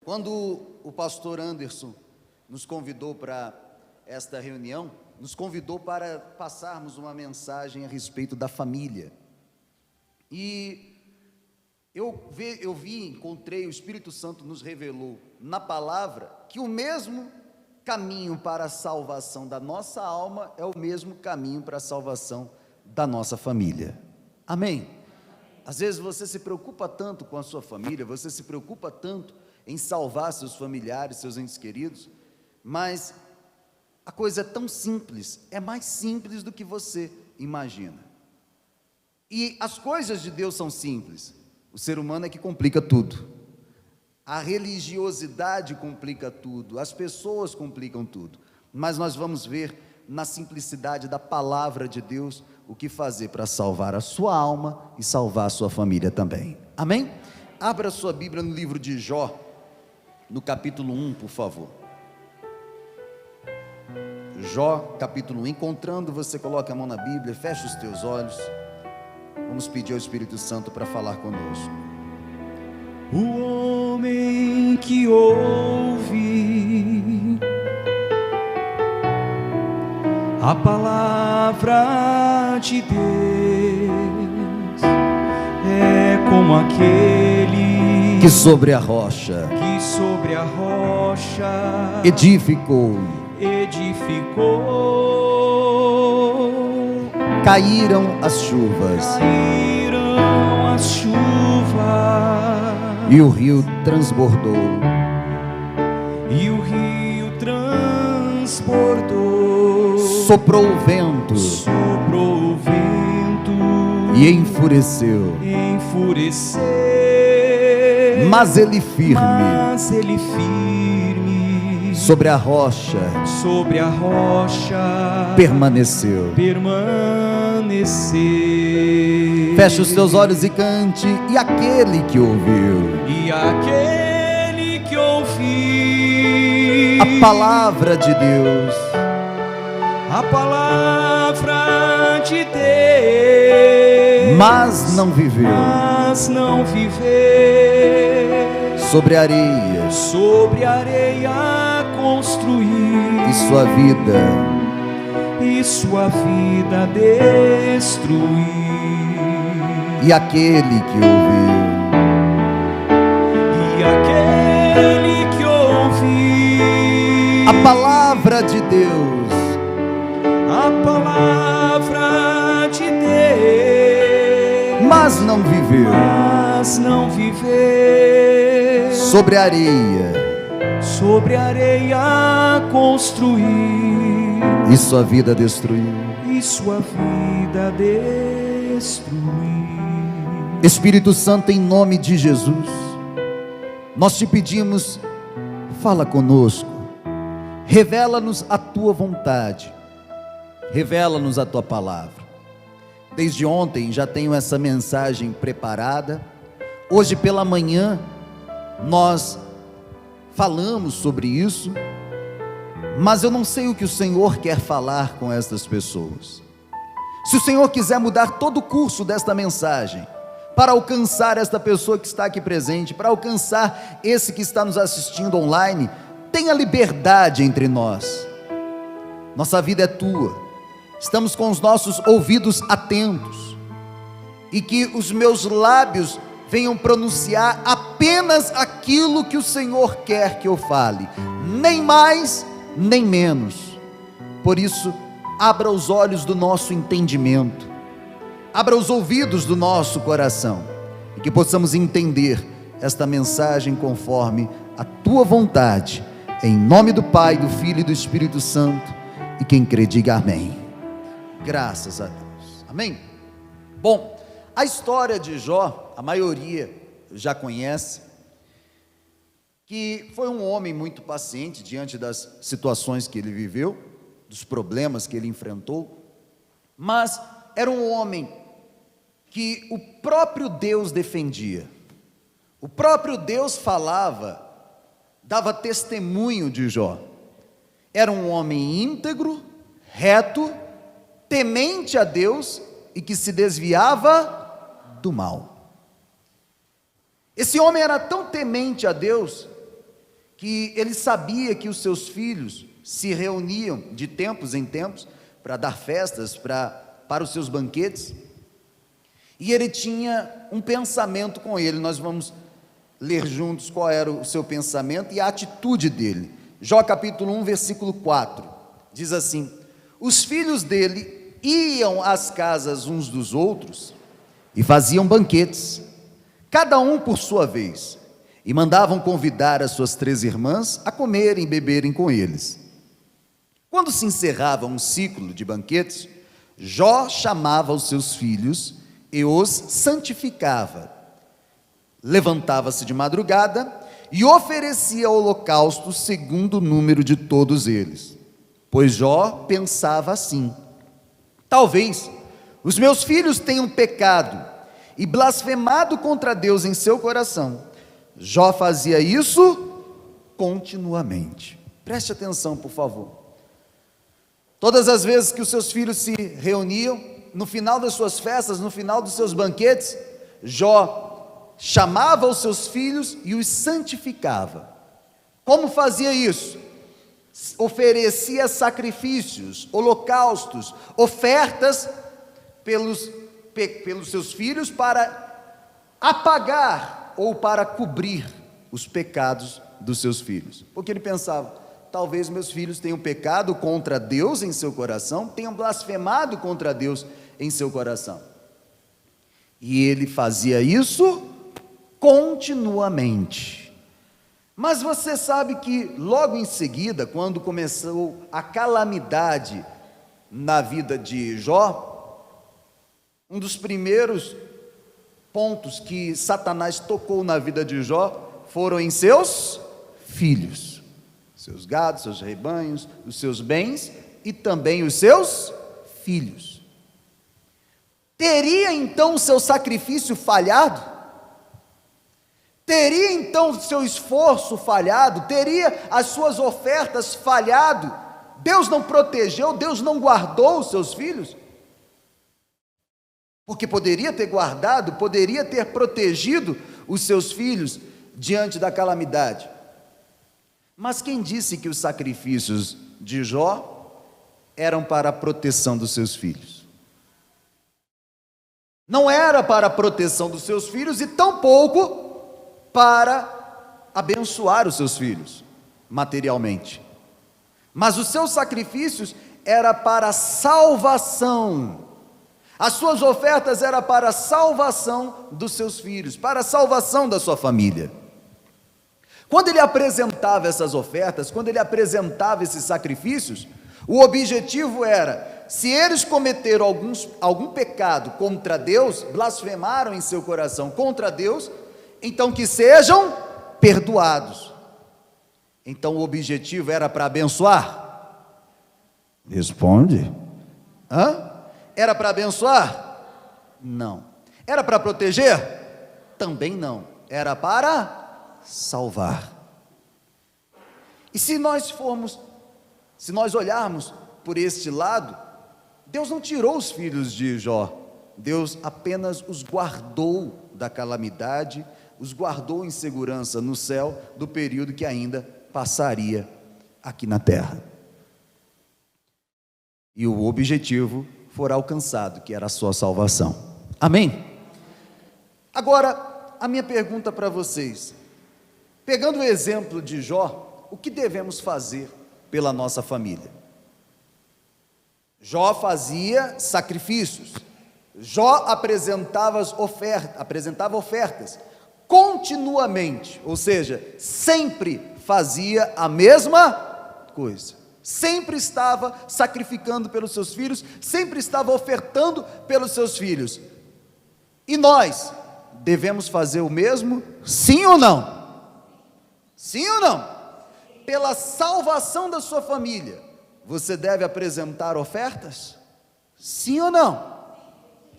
Quando o pastor Anderson nos convidou para esta reunião, nos convidou para passarmos uma mensagem a respeito da família. E encontrei, o Espírito Santo nos revelou na palavra que o mesmo caminho para a salvação da nossa alma é o mesmo caminho para a salvação da nossa família. Amém? Às vezes você se preocupa tanto com a sua família, você se preocupa tanto em salvar seus familiares, seus entes queridos, mas a coisa é tão simples, é mais simples do que você imagina. E as coisas de Deus são simples, o ser humano é que complica tudo. A religiosidade complica tudo, as pessoas complicam tudo, mas nós vamos ver na simplicidade da palavra de Deus o que fazer para salvar a sua alma e salvar a sua família também. Amém? Abra sua Bíblia no livro de Jó, no capítulo 1, por favor. Jó, capítulo 1. Encontrando, você coloca a mão na Bíblia, fecha os teus olhos. Vamos pedir ao Espírito Santo para falar conosco. O homem que ouve a palavra de Deus é como aquele que sobre a rocha edificou. Caíram as chuvas e o rio transbordou. Soprou o vento e enfureceu. Mas ele firme sobre a rocha permaneceu. Feche os teus olhos e cante. E aquele que ouviu a palavra de Deus, mas não viveu sobre areia construir, e sua vida destruir. E aquele que ouviu a palavra de Deus, mas não viveu sobre areia construir, e sua vida destruir. Espírito Santo, em nome de Jesus, nós te pedimos, fala conosco, revela-nos a tua vontade, revela-nos a tua palavra. Desde ontem já tenho essa mensagem preparada. Hoje pela manhã nós falamos sobre isso, mas eu não sei o que o Senhor quer falar com estas pessoas. Se o Senhor quiser mudar todo o curso desta mensagem, para alcançar esta pessoa que está aqui presente, para alcançar esse que está nos assistindo online, tenha liberdade entre nós. Nossa vida é tua, estamos com os nossos ouvidos atentos, e que os meus lábios venham pronunciar apenas aquilo que o Senhor quer que eu fale, nem mais, nem menos. Por isso, abra os olhos do nosso entendimento, abra os ouvidos do nosso coração, e que possamos entender esta mensagem conforme a tua vontade, em nome do Pai, do Filho e do Espírito Santo, e quem crê diga amém. Graças a Deus, amém? Bom, a história de Jó, a maioria já conhece, que foi um homem muito paciente diante das situações que ele viveu, dos problemas que ele enfrentou, mas era um homem que o próprio Deus defendia, o próprio Deus falava, dava testemunho de Jó. Era um homem íntegro, reto, temente a Deus e que se desviava do mal. Esse homem era tão temente a Deus que ele sabia que os seus filhos se reuniam de tempos em tempos para dar festas, para os seus banquetes, e ele tinha um pensamento com ele. Nós vamos ler juntos qual era o seu pensamento e a atitude dele. Jó capítulo 1, versículo 4, diz assim: os filhos dele iam às casas uns dos outros e faziam banquetes, cada um por sua vez, e mandavam convidar as suas 3 irmãs a comerem e beberem com eles. Quando se encerrava um ciclo de banquetes, Jó chamava os seus filhos e os santificava. Levantava-se de madrugada e oferecia holocausto segundo o número de todos eles. Pois Jó pensava assim: talvez os meus filhos tenham pecado e blasfemado contra Deus em seu coração. Jó fazia isso continuamente. Preste atenção, por favor. Todas as vezes que os seus filhos se reuniam, no final das suas festas, no final dos seus banquetes, Jó chamava os seus filhos e os santificava. Como fazia isso? Oferecia sacrifícios, holocaustos, ofertas pelos seus filhos para apagar ou para cobrir os pecados dos seus filhos. Porque ele pensava: talvez meus filhos tenham pecado contra Deus em seu coração, tenham blasfemado contra Deus em seu coração. E ele fazia isso continuamente. Mas você sabe que logo em seguida, quando começou a calamidade na vida de Jó, um dos primeiros pontos que Satanás tocou na vida de Jó foram em seus filhos, seus gados, seus rebanhos, os seus bens e também os seus filhos. Teria então o seu sacrifício falhado? Teria então o seu esforço falhado? Teria as suas ofertas falhado? Deus não protegeu, Deus não guardou os seus filhos? Porque poderia ter guardado, poderia ter protegido os seus filhos diante da calamidade. Mas quem disse que os sacrifícios de Jó eram para a proteção dos seus filhos? Não era para a proteção dos seus filhos e tampouco para abençoar os seus filhos materialmente. Mas os seus sacrifícios era para a salvação. As suas ofertas eram para a salvação dos seus filhos, para a salvação da sua família. Quando ele apresentava essas ofertas, quando ele apresentava esses sacrifícios, o objetivo era: se eles cometeram algum pecado contra Deus, blasfemaram em seu coração contra Deus, então que sejam perdoados. Então o objetivo era para abençoar? Responde. Era para abençoar? Não. Era para proteger? Também não. Era para salvar. E se nós olharmos por este lado, Deus não tirou os filhos de Jó, Deus apenas os guardou da calamidade, os guardou em segurança no céu do período que ainda passaria aqui na terra. E o objetivo fora alcançado, que era a sua salvação. Amém? Agora, a minha pergunta para vocês: pegando o exemplo de Jó, o que devemos fazer pela nossa família? Jó fazia sacrifícios, Jó apresentava ofertas continuamente, ou seja, sempre fazia a mesma coisa, sempre estava sacrificando pelos seus filhos, sempre estava ofertando pelos seus filhos. E nós devemos fazer o mesmo? Sim ou não? Sim ou não? Pela salvação da sua família, você deve apresentar ofertas? Sim ou não?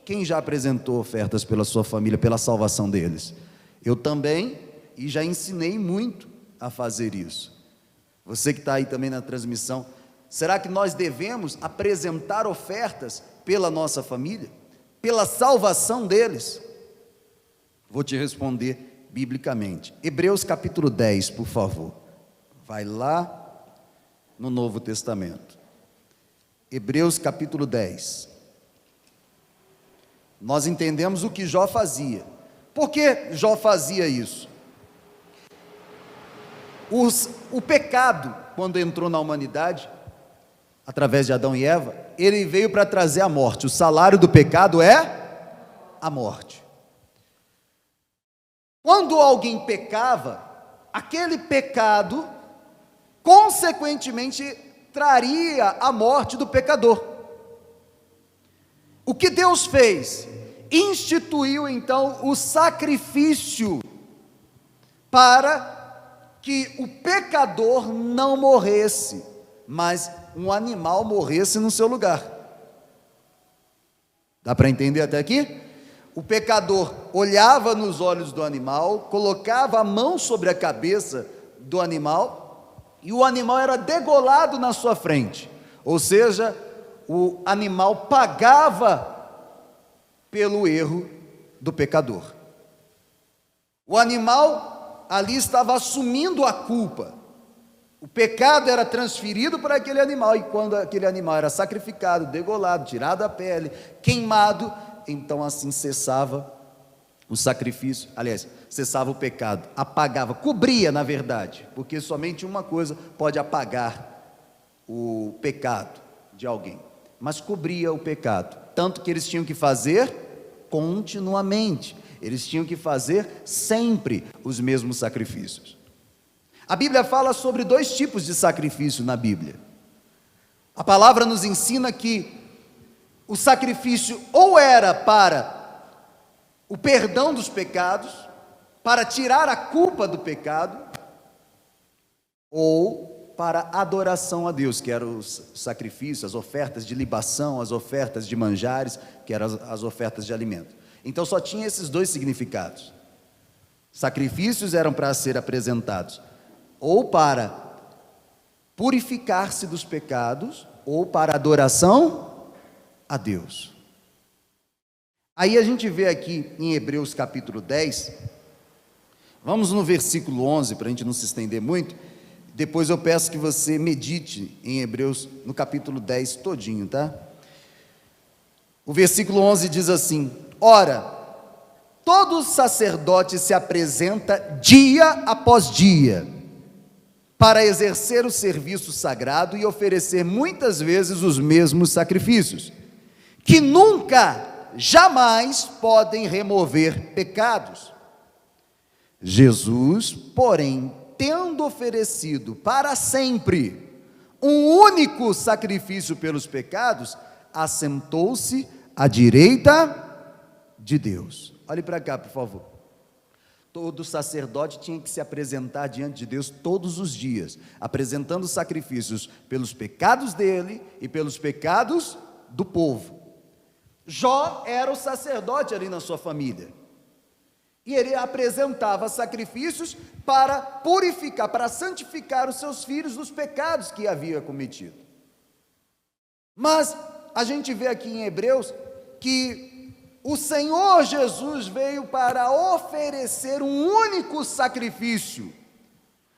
Quem já apresentou ofertas pela sua família, pela salvação deles? Eu também, e já ensinei muito a fazer isso. Você que está aí também na transmissão, será que nós devemos apresentar ofertas pela nossa família? Pela salvação deles? Vou te responder biblicamente. Hebreus capítulo 10, por favor. Vai lá no Novo Testamento. Hebreus capítulo 10. Nós entendemos o que Jó fazia. Por que Jó fazia isso? O pecado, quando entrou na humanidade, através de Adão e Eva, ele veio para trazer a morte. O salário do pecado é a morte. Quando alguém pecava, aquele pecado, consequentemente, traria a morte do pecador. O que Deus fez? Instituiu então o sacrifício para que o pecador não morresse, mas um animal morresse no seu lugar. Dá para entender até aqui? O pecador olhava nos olhos do animal, colocava a mão sobre a cabeça do animal, e o animal era degolado na sua frente, ou seja, o animal pagava pelo erro do pecador. O animal ali estava assumindo a culpa. O pecado era transferido para aquele animal, e quando aquele animal era sacrificado, degolado, tirado a pele, queimado, então assim cessava o sacrifício, aliás, cessava o pecado, apagava, cobria na verdade, porque somente uma coisa pode apagar o pecado de alguém, mas cobria o pecado, tanto que eles tinham que fazer continuamente, eles tinham que fazer sempre os mesmos sacrifícios. A Bíblia fala sobre 2 tipos de sacrifício na Bíblia. A palavra nos ensina que o sacrifício ou era para o perdão dos pecados, para tirar a culpa do pecado, ou para adoração a Deus, que eram os sacrifícios, as ofertas de libação, as ofertas de manjares, que eram as ofertas de alimento. Então só tinha esses 2 significados. Sacrifícios eram para ser apresentados ou para purificar-se dos pecados, ou para adoração a Deus. Aí a gente vê aqui em Hebreus capítulo 10, vamos no versículo 11, para a gente não se estender muito, depois eu peço que você medite em Hebreus, no capítulo 10 todinho, tá? O versículo 11 diz assim: ora, todo sacerdote se apresenta dia após dia, para exercer o serviço sagrado e oferecer muitas vezes os mesmos sacrifícios, que nunca, jamais podem remover pecados. Jesus, porém, tendo oferecido para sempre um único sacrifício pelos pecados, assentou-se à direita de Deus. Olhe para cá, por favor. Todo sacerdote tinha que se apresentar diante de Deus todos os dias, apresentando sacrifícios pelos pecados dele e pelos pecados do povo. Jó era o sacerdote ali na sua família, e ele apresentava sacrifícios para purificar, para santificar os seus filhos dos pecados que havia cometido. Mas a gente vê aqui em Hebreus que o Senhor Jesus veio para oferecer um único sacrifício,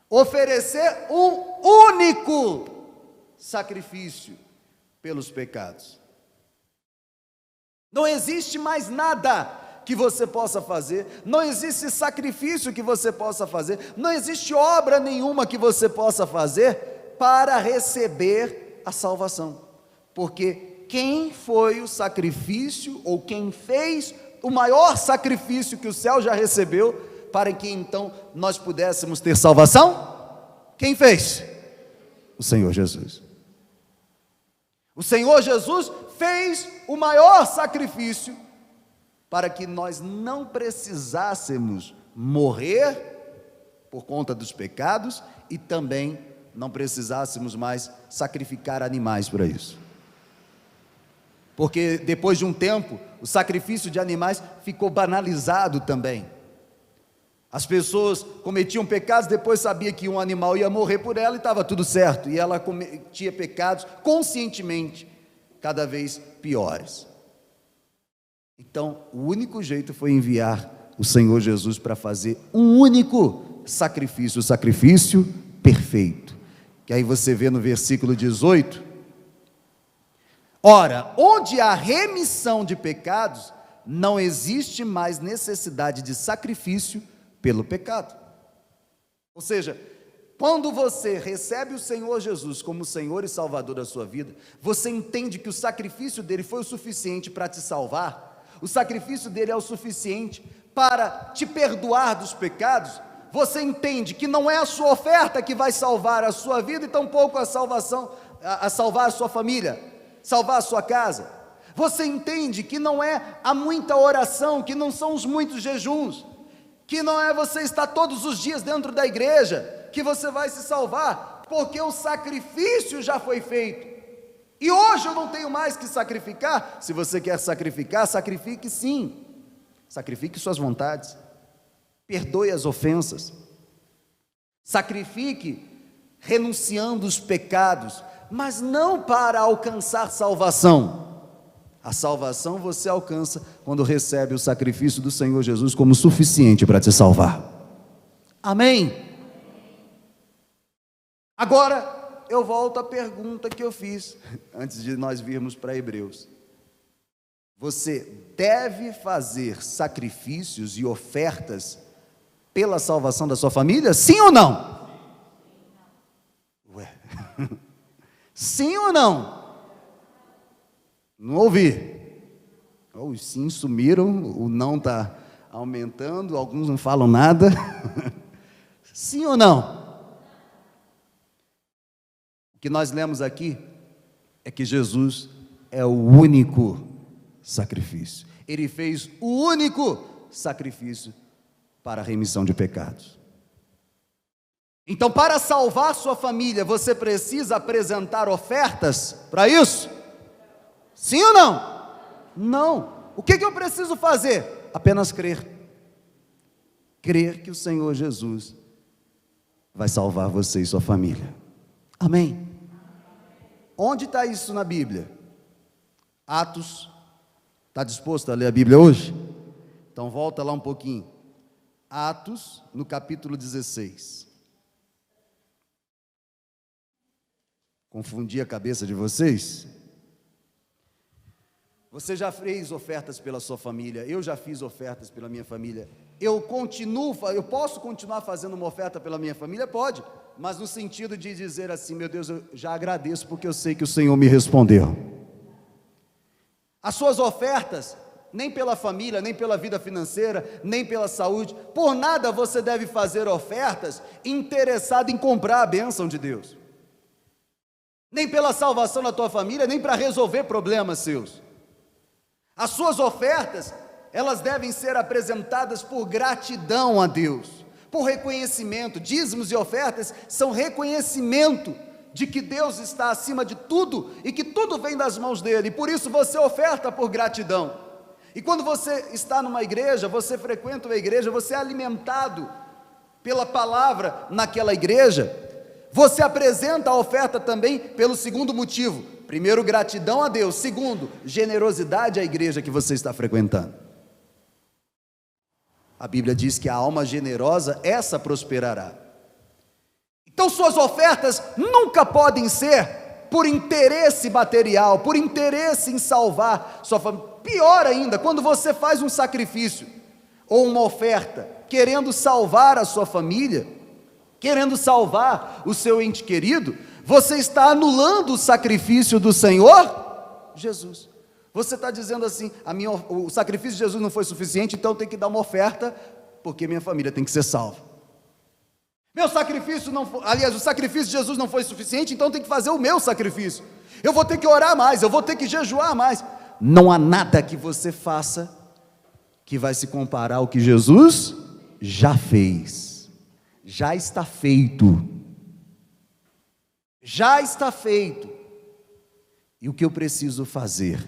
oferecer um único sacrifício pelos pecados. Não existe mais nada que você possa fazer, não existe sacrifício que você possa fazer, não existe obra nenhuma que você possa fazer para receber a salvação, porque quem foi o sacrifício, ou quem fez o maior sacrifício que o céu já recebeu, para que então nós pudéssemos ter salvação? Quem fez? O Senhor Jesus. O Senhor Jesus fez o maior sacrifício, para que nós não precisássemos morrer por conta dos pecados, e também não precisássemos mais sacrificar animais para isso. Porque depois de um tempo, o sacrifício de animais ficou banalizado também. As pessoas cometiam pecados, depois sabia que um animal ia morrer por ela e estava tudo certo, e ela cometia pecados conscientemente, cada vez piores. Então, o único jeito foi enviar o Senhor Jesus para fazer um único sacrifício, o sacrifício perfeito. Que aí você vê no versículo 18: ora, onde há remissão de pecados, não existe mais necessidade de sacrifício pelo pecado. Ou seja, quando você recebe o Senhor Jesus como Senhor e Salvador da sua vida, você entende que o sacrifício dele foi o suficiente para te salvar, o sacrifício dele é o suficiente para te perdoar dos pecados. Você entende que não é a sua oferta que vai salvar a sua vida, e tampouco a salvar a sua família, salvar a sua casa. Você entende que não é a muita oração, que não são os muitos jejuns, que não é você estar todos os dias dentro da igreja que você vai se salvar, porque o sacrifício já foi feito, e hoje eu não tenho mais que sacrificar. Se você quer sacrificar, sacrifique sim, sacrifique suas vontades, perdoe as ofensas, sacrifique renunciando os pecados, mas não para alcançar salvação. A salvação você alcança quando recebe o sacrifício do Senhor Jesus como suficiente para te salvar. Amém? Agora, eu volto à pergunta que eu fiz, antes de nós virmos para Hebreus. Você deve fazer sacrifícios e ofertas pela salvação da sua família? Sim ou não? Ué, sim ou não? Não ouvi. Os sim sumiram, o não está aumentando, alguns não falam nada. Sim ou não? O que nós lemos aqui é que Jesus é o único sacrifício. Ele fez o único sacrifício para a remissão de pecados. Então, para salvar sua família, você precisa apresentar ofertas para isso? Sim ou não? Não. O que eu preciso fazer? Apenas crer. Crer que o Senhor Jesus vai salvar você e sua família. Amém? Onde está isso na Bíblia? Atos. Está disposto a ler a Bíblia hoje? Então volta lá um pouquinho. Atos, no capítulo 16. Confundi a cabeça de vocês? Você já fez ofertas pela sua família, eu já fiz ofertas pela minha família. Eu posso continuar fazendo uma oferta pela minha família? Pode, mas no sentido de dizer assim: meu Deus, eu já agradeço porque eu sei que o Senhor me respondeu. As suas ofertas, nem pela família, nem pela vida financeira, nem pela saúde, por nada você deve fazer ofertas interessado em comprar a bênção de Deus, nem pela salvação da tua família, nem para resolver problemas seus. As suas ofertas, elas devem ser apresentadas por gratidão a Deus, por reconhecimento. Dízimos e ofertas são reconhecimento de que Deus está acima de tudo e que tudo vem das mãos dele, e por isso você oferta por gratidão. E quando você está numa igreja, você frequenta uma igreja, você é alimentado pela palavra naquela igreja, você apresenta a oferta também pelo segundo motivo: primeiro, gratidão a Deus; segundo, generosidade à igreja que você está frequentando. A Bíblia diz que a alma generosa, essa prosperará. Então suas ofertas nunca podem ser por interesse material, por interesse em salvar sua família. Pior ainda, quando você faz um sacrifício ou uma oferta querendo salvar a sua família, querendo salvar o seu ente querido, você está anulando o sacrifício do Senhor Jesus. Você está dizendo assim: o sacrifício de Jesus não foi suficiente, então eu tenho que dar uma oferta, porque minha família tem que ser salva. O sacrifício de Jesus não foi suficiente, então eu tenho que fazer o meu sacrifício. Eu vou ter que orar mais, eu vou ter que jejuar mais. Não há nada que você faça que vai se comparar ao que Jesus já fez. Já está feito. Já está feito. E o que eu preciso fazer?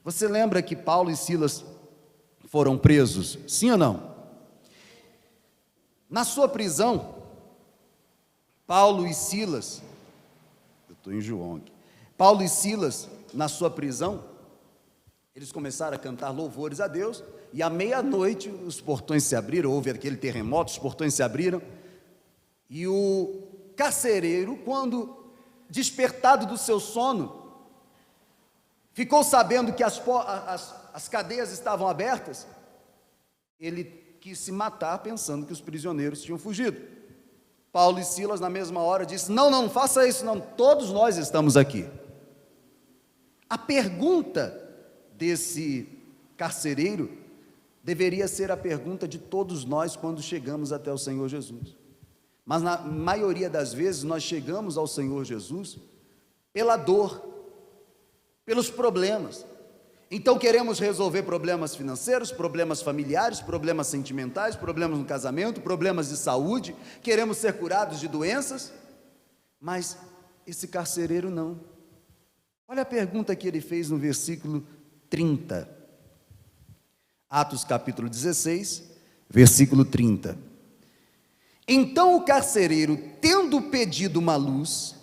Você lembra que Paulo e Silas foram presos? Sim ou não? Na sua prisão, Paulo e Silas, eu estou em João aqui. Paulo e Silas, na sua prisão, eles começaram a cantar louvores a Deus, e à meia-noite os portões se abriram, houve aquele terremoto, os portões se abriram, e o carcereiro, quando despertado do seu sono, ficou sabendo que as cadeias estavam abertas, ele quis se matar pensando que os prisioneiros tinham fugido. Paulo e Silas, na mesma hora, disseram: não faça isso não, todos nós estamos aqui. A pergunta desse carcereiro deveria ser a pergunta de todos nós quando chegamos até o Senhor Jesus. Mas na maioria das vezes nós chegamos ao Senhor Jesus pela dor, pelos problemas. Então queremos resolver problemas financeiros, problemas familiares, problemas sentimentais, problemas no casamento, problemas de saúde, queremos ser curados de doenças, mas esse carcereiro não. Olha a pergunta que ele fez no versículo 30. Atos capítulo 16, versículo 30. Então o carcereiro, tendo pedido uma luz,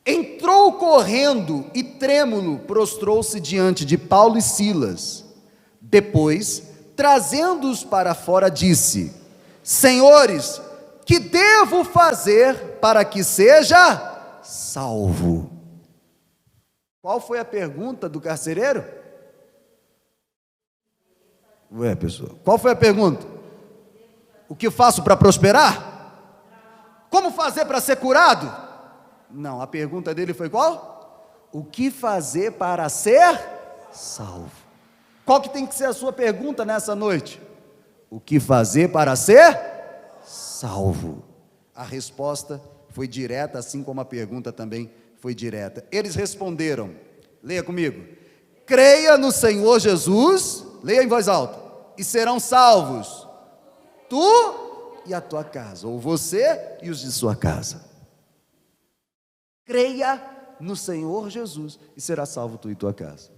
entrou correndo e trêmulo prostrou-se diante de Paulo e Silas. Depois, trazendo-os para fora, disse: Senhores, que devo fazer para que seja salvo? Qual foi a pergunta do carcereiro? Pessoal, qual foi a pergunta? O que faço para prosperar? Como fazer para ser curado? Não, a pergunta dele foi qual? O que fazer para ser salvo? Qual que tem que ser a sua pergunta nessa noite? O que fazer para ser salvo? A resposta foi direta, assim como a pergunta também foi direta. Eles responderam, leia comigo: creia no Senhor Jesus, leia em voz alta, e serão salvos, tu e a tua casa, ou você e os de sua casa. Creia no Senhor Jesus e será salvo tu e tua casa.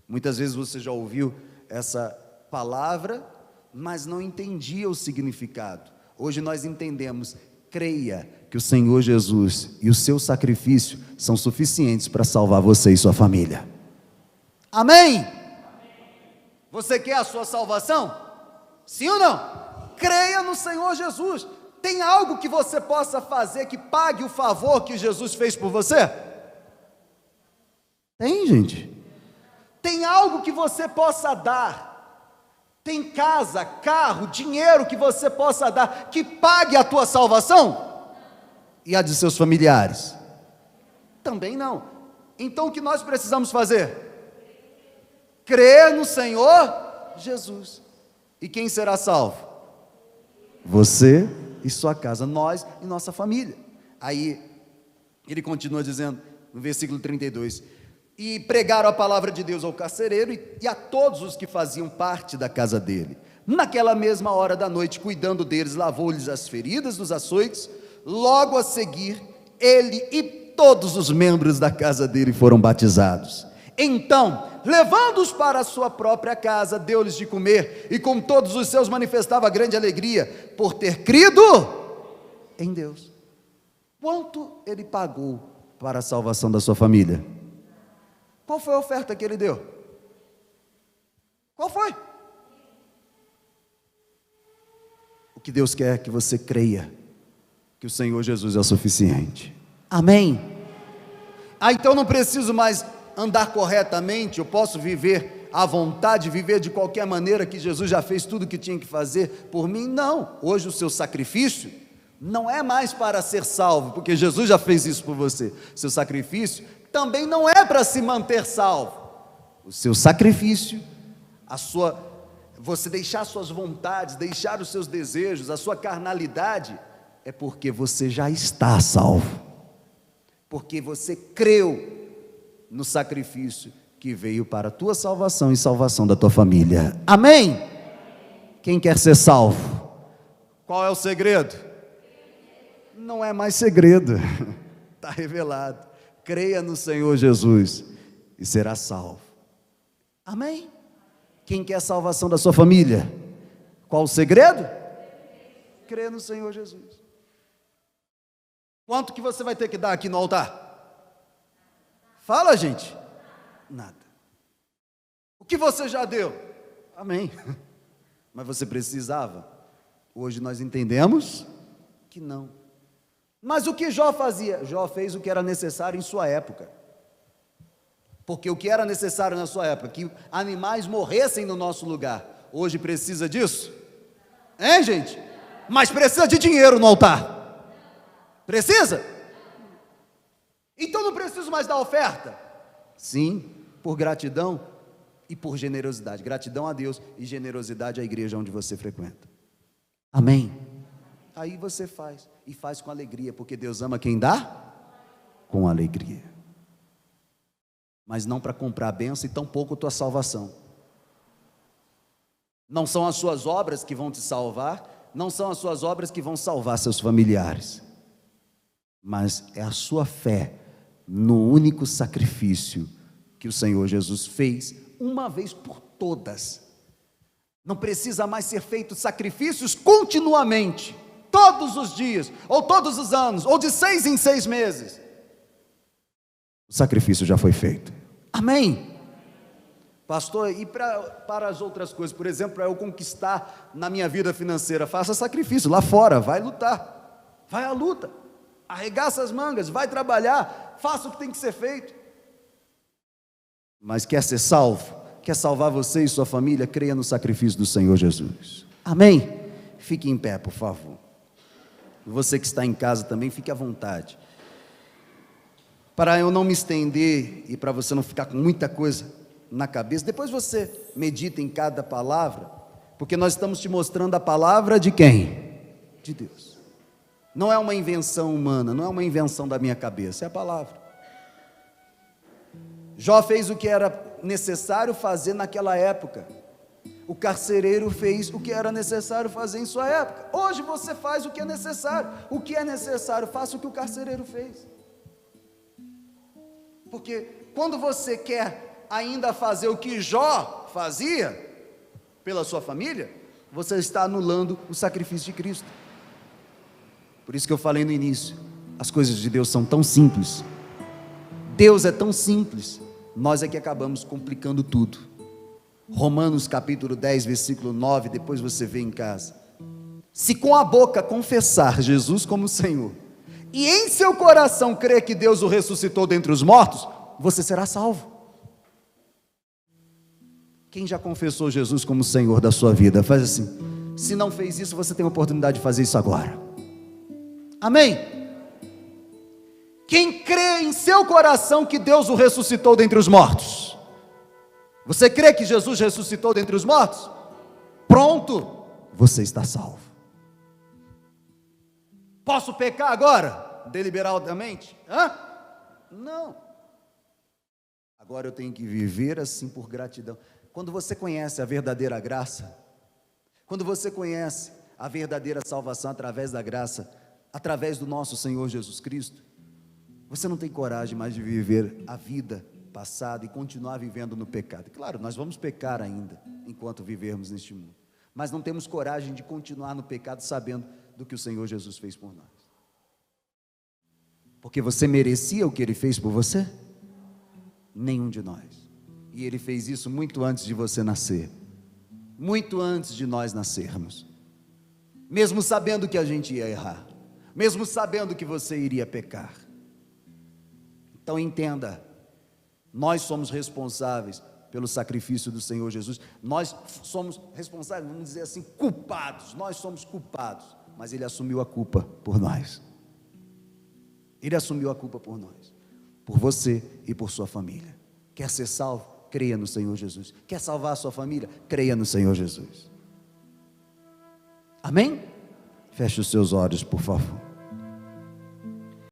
Muitas vezes você já ouviu essa palavra, mas não entendia o significado. Hoje nós entendemos: creia que o Senhor Jesus e o seu sacrifício são suficientes para salvar você e sua família. Amém? Você quer a sua salvação? Sim ou não? Creia no Senhor Jesus. Tem algo que você possa fazer que pague o favor que Jesus fez por você? Tem, gente. Tem algo que você possa dar? Tem casa, carro, dinheiro que você possa dar que pague a tua salvação? E a de seus familiares? Também não. Então o que nós precisamos fazer? Crer no Senhor Jesus. E quem será salvo? Você e sua casa, nós e nossa família. Aí ele continua dizendo no versículo 32: e pregaram a palavra de Deus ao carcereiro e a todos os que faziam parte da casa dele. Naquela mesma hora da noite, cuidando deles, lavou-lhes as feridas dos açoites. Logo a seguir, ele e todos os membros da casa dele foram batizados. Então, levando-os para a sua própria casa, deu-lhes de comer, e com todos os seus manifestava grande alegria, por ter crido em Deus. Quanto ele pagou para a salvação da sua família? Qual foi a oferta que ele deu? Qual foi? O que Deus quer é que você creia que o Senhor Jesus é o suficiente. Amém? Então não preciso mais andar corretamente, eu posso viver à vontade, viver de qualquer maneira, que Jesus já fez tudo o que tinha que fazer por mim? Não, hoje o seu sacrifício não é mais para ser salvo, porque Jesus já fez isso por você. Seu sacrifício também não é para se manter salvo. O seu sacrifício, você deixar suas vontades, deixar os seus desejos, a sua carnalidade, é porque você já está salvo, porque você creu no sacrifício que veio para a tua salvação e salvação da tua família. Amém? Quem quer ser salvo? Qual é o segredo? Não é mais segredo, está revelado. Creia no Senhor Jesus e será salvo. Amém? Quem quer a salvação da sua família? Qual o segredo? Creia no Senhor Jesus. Quanto que você vai ter que dar aqui no altar? Fala, gente. Nada. O que você já deu? Amém. Mas você precisava? Hoje nós entendemos que não. Mas o que Jó fazia? Jó fez o que era necessário em sua época. Porque o que era necessário na sua época? Que animais morressem no nosso lugar. Hoje precisa disso? Hein, gente? Mas precisa de dinheiro no altar. Precisa? Então não preciso mais dar oferta? Sim, por gratidão e por generosidade. Gratidão a Deus e generosidade à igreja onde você frequenta. Amém? Aí você faz, e faz com alegria, porque Deus ama quem dá com alegria. Mas não para comprar a bênção e tampouco a tua salvação. Não são as suas obras que vão te salvar, não são as suas obras que vão salvar seus familiares, mas é a sua fé no único sacrifício que o Senhor Jesus fez uma vez por todas. Não precisa mais ser feito sacrifícios continuamente, todos os dias, ou todos os anos, ou de 6 em 6 meses. O sacrifício já foi feito. Amém? Pastor, e para as outras coisas, por exemplo, para eu conquistar na minha vida financeira, faça sacrifício lá fora, vai lutar, vai à luta, arregaça as mangas, vai trabalhar, faça o que tem que ser feito. Mas quer ser salvo? Quer salvar você e sua família? Creia no sacrifício do Senhor Jesus. Amém? Fique em pé, por favor. Você que está em casa também, fique à vontade. Para eu não me estender e para você não ficar com muita coisa na cabeça, depois você medita em cada palavra, porque nós estamos te mostrando a palavra de quem? De Deus. Não é uma invenção humana, não é uma invenção da minha cabeça, é a palavra. Jó fez o que era necessário fazer naquela época. O carcereiro fez o que era necessário fazer em sua época. Hoje você faz o que é necessário. O que é necessário, faça o que o carcereiro fez. Porque quando você quer ainda fazer o que Jó fazia pela sua família, você está anulando o sacrifício de Cristo. Por isso que eu falei no início, as coisas de Deus são tão simples. Deus é tão simples, nós é que acabamos complicando tudo. Romanos capítulo 10, versículo 9, depois você vê em casa. Se com a boca confessar Jesus como Senhor, e em seu coração crer que Deus o ressuscitou dentre os mortos, você será salvo. Quem já confessou Jesus como Senhor da sua vida, faz assim. Se não fez isso, você tem a oportunidade de fazer isso agora. Amém? Quem crê em seu coração que Deus o ressuscitou dentre os mortos, você crê que Jesus ressuscitou dentre os mortos? Pronto, você está salvo. Posso pecar agora? Deliberadamente? Não. Agora eu tenho que viver assim por gratidão. Quando você conhece a verdadeira graça, quando você conhece a verdadeira salvação através da graça, através do nosso Senhor Jesus Cristo, você não tem coragem mais de viver a vida passada e continuar vivendo no pecado. Claro, nós vamos pecar ainda, enquanto vivermos neste mundo, mas não temos coragem de continuar no pecado sabendo do que o Senhor Jesus fez por nós. Porque você merecia o que Ele fez por você? Nenhum de nós. E Ele fez isso muito antes de você nascer, muito antes de nós nascermos, mesmo sabendo que a gente ia errar, mesmo sabendo que você iria pecar. Então entenda, nós somos responsáveis pelo sacrifício do Senhor Jesus, nós somos responsáveis, vamos dizer assim, culpados, nós somos culpados, mas Ele assumiu a culpa por nós. Ele assumiu a culpa por nós, por você e por sua família. Quer ser salvo? Creia no Senhor Jesus. Quer salvar a sua família? Creia no Senhor Jesus. Amém? Feche os seus olhos, por favor.